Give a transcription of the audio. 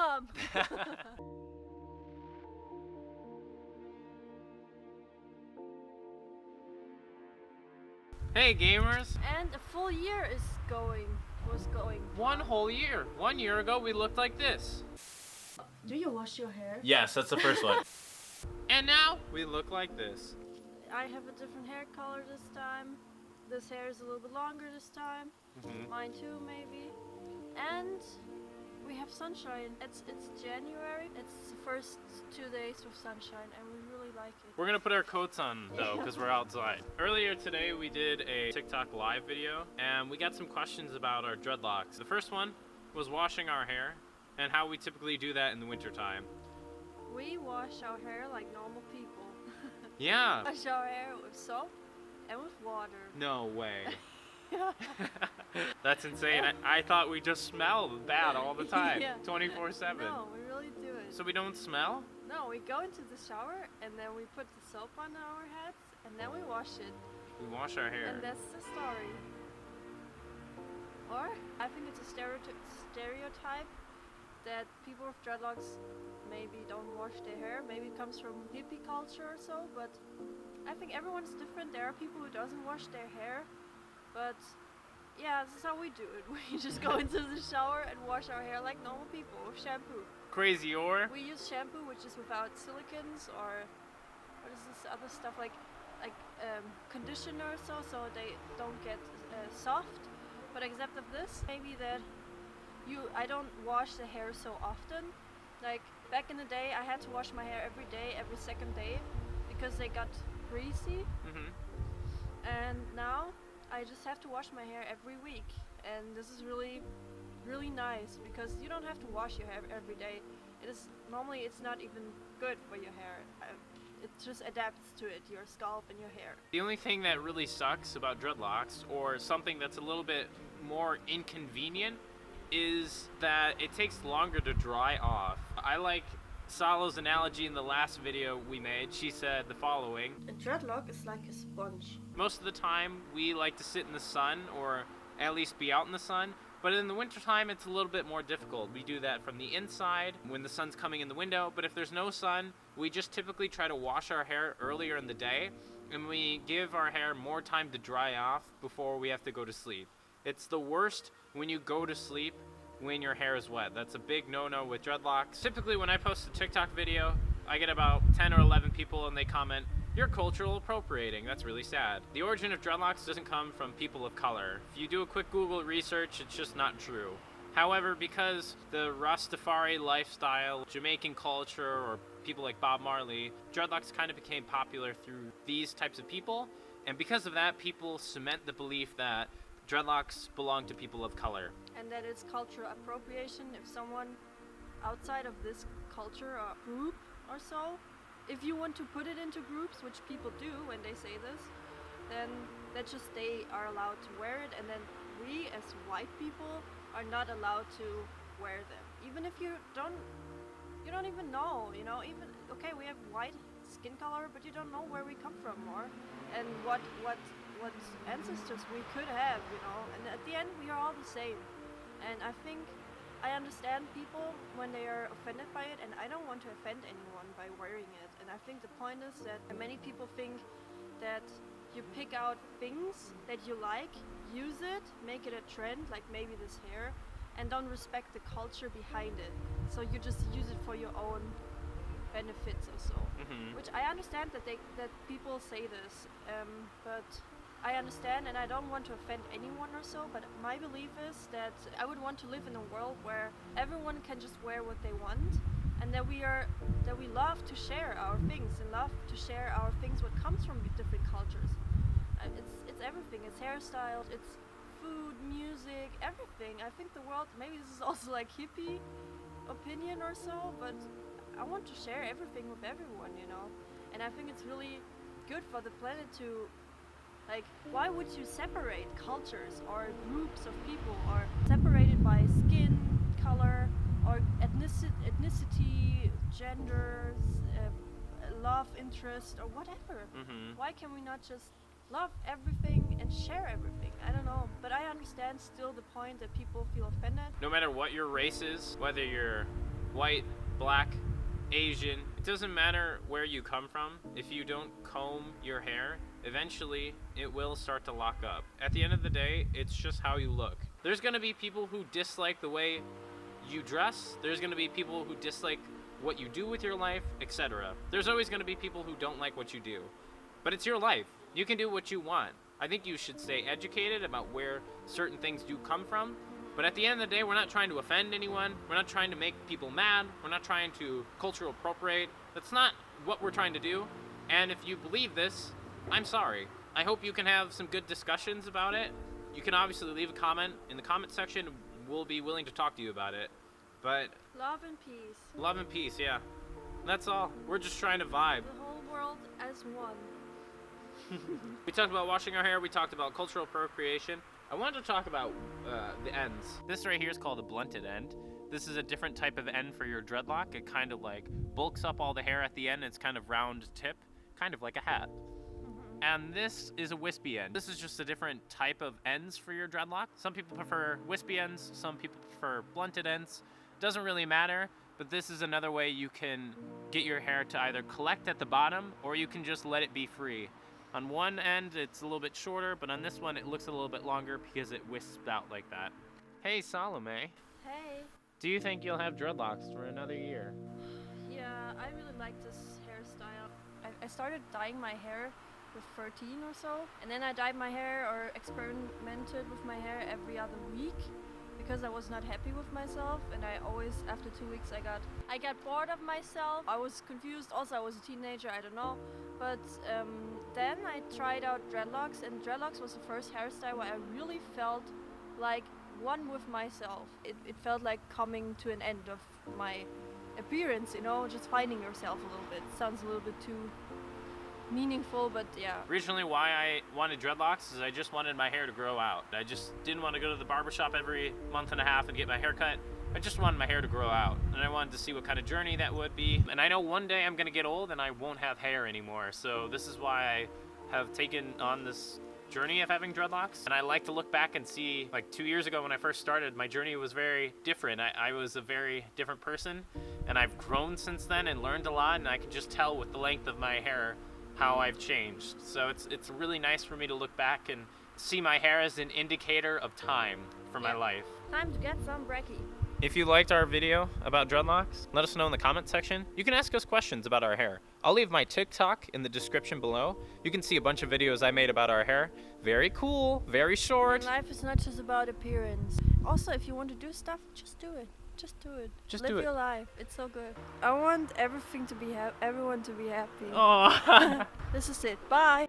Welcome! Hey gamers! And a full year was going. One whole year. 1 year ago we looked like this. Do you wash your hair? Yes, that's the first one. And now we look like this. I have a different hair color this time. This hair is a little bit longer this time. Mine too, maybe. And we have sunshine. It's January. It's the first 2 days of sunshine and we really like it. We're gonna put our coats on though because we're outside. Earlier today we did a TikTok live video and we got some questions about our dreadlocks. The first one was washing our hair and how we typically do that in the winter time. We wash our hair like normal people. Yeah. Wash our hair with soap and with water. No way. That's insane. I thought we just smelled bad all the time, 24/7. No, we really do it. So we don't smell? No, we go into the shower and then we put the soap on our heads and then we wash it. We wash our hair. And that's the story. Or, I think it's a stereotype that people with dreadlocks maybe don't wash their hair. Maybe it comes from hippie culture or so, but I think everyone's different. There are people who doesn't wash their hair, but yeah, this is how we do it. We just go into the shower and wash our hair like normal people with shampoo. Crazy, or? We use shampoo which is without silicons or what is this other stuff like conditioner so they don't get soft. But except of this, maybe that I don't wash the hair so often. Like back in the day, I had to wash my hair every day, every second day, because they got greasy. And now I just have to wash my hair every week, and this is really, really nice because you don't have to wash your hair every day. Normally it's not even good for your hair. It just adapts to it, your scalp and your hair. The only thing that really sucks about dreadlocks, or something that's a little bit more inconvenient, is that it takes longer to dry off. I like Salo's analogy in the last video we made. She said the following: a dreadlock is like a sponge. Most of the time we like to sit in the sun or at least be out in the sun, but in the wintertime it's a little bit more difficult. We do that from the inside when the sun's coming in the window, but if there's no sun, we just typically try to wash our hair earlier in the day and we give our hair more time to dry off before we have to go to sleep. It's the worst when you go to sleep when your hair is wet. That's a big no-no with dreadlocks. Typically when I post a TikTok video, I get about 10 or 11 people and they comment, "You're cultural appropriating." That's really sad. The origin of dreadlocks doesn't come from people of color. If you do a quick Google research, it's just not true. However, because the Rastafari lifestyle, Jamaican culture, or people like Bob Marley, dreadlocks kind of became popular through these types of people, and because of that, people cement the belief that dreadlocks belong to people of color. And that it's cultural appropriation if someone outside of this culture or group or so, if you want to put it into groups, which people do when they say this, then that's just they are allowed to wear it, and then we as white people are not allowed to wear them. Even if you don't even know, even, okay, we have white skin color, but you don't know where we come from and what ancestors we could have, and at the end we are all the same. And I think I understand people when they are offended by it, and I don't want to offend anyone by wearing it. And I think the point is that many people think that you pick out things that you like, use it, make it a trend, like maybe this hair, and don't respect the culture behind it. So you just use it for your own benefits or so. Which I understand that people say this, but I understand, and I don't want to offend anyone or so, but my belief is that I would want to live in a world where everyone can just wear what they want, and that we love to share our things and love to share our things what comes from different cultures. It's everything. It's hairstyles, it's food, music, everything. I think the world, maybe this is also like hippie opinion or so, but I want to share everything with everyone, and I think it's really good for the planet to, like, why would you separate cultures or groups of people, or separated by skin color or ethnicity, genders, love interest, or whatever? Why can we not just love everything and share everything? I don't know, but I understand still the point that people feel offended. No matter what your race is, whether you're white, black, Asian. It doesn't matter where you come from. If you don't comb your hair, eventually it will start to lock up. At the end of the day, it's just how you look. There's gonna be people who dislike the way you dress. There's gonna be people who dislike what you do with your life, etc. There's always gonna be people who don't like what you do. But it's your life. You can do what you want. I think you should stay educated about where certain things do come from. But at the end of the day, we're not trying to offend anyone. We're not trying to make people mad. We're not trying to cultural appropriate. That's not what we're trying to do. And if you believe this, I'm sorry. I hope you can have some good discussions about it. You can obviously leave a comment in the comment section. We'll be willing to talk to you about it. But Love and peace. love and peace, yeah. That's all. We're just trying to vibe. The whole world as one. We talked about washing our hair. We talked about cultural appropriation. I wanted to talk about the ends. This right here is called a blunted end. This is a different type of end for your dreadlock. It kind of like bulks up all the hair at the end. It's kind of round tip, kind of like a hat. And this is a wispy end. This is just a different type of ends for your dreadlock. Some people prefer wispy ends. Some people prefer blunted ends. Doesn't really matter, but this is another way you can get your hair to either collect at the bottom or you can just let it be free. On one end, it's a little bit shorter, but on this one, it looks a little bit longer because it wisps out like that. Hey, Salome. Hey. Do you think you'll have dreadlocks for another year? Yeah, I really like this hairstyle. I started dyeing my hair with 13 or so, and then I dyed my hair or experimented with my hair every other week because I was not happy with myself, and I always, after 2 weeks, I got bored of myself. I was confused. Also, I was a teenager. I don't know. But then I tried out dreadlocks, and dreadlocks was the first hairstyle where I really felt like one with myself. It felt like coming to an end of my appearance, you know, just finding yourself a little bit. Sounds a little bit too meaningful, but yeah. Originally, why I wanted dreadlocks is I just wanted my hair to grow out. I just didn't want to go to the barbershop every month and a half and get my hair cut. I just wanted my hair to grow out, and I wanted to see what kind of journey that would be. And I know one day I'm gonna get old and I won't have hair anymore, so this is why I have taken on this journey of having dreadlocks. And I like to look back and see, like 2 years ago when I first started, my journey was very different. I was a very different person, and I've grown since then and learned a lot, and I can just tell with the length of my hair how I've changed. So it's really nice for me to look back and see my hair as an indicator of time for my life. Time to get some brekkie. If you liked our video about dreadlocks, let us know in the comment section. You can ask us questions about our hair. I'll leave my TikTok in the description below. You can see a bunch of videos I made about our hair. Very cool, very short. And life is not just about appearance. Also, if you want to do stuff, just do it. Just do it. Just Live do it. your life. It's so good. I want everything to be everyone to be happy. Oh. This is it. Bye.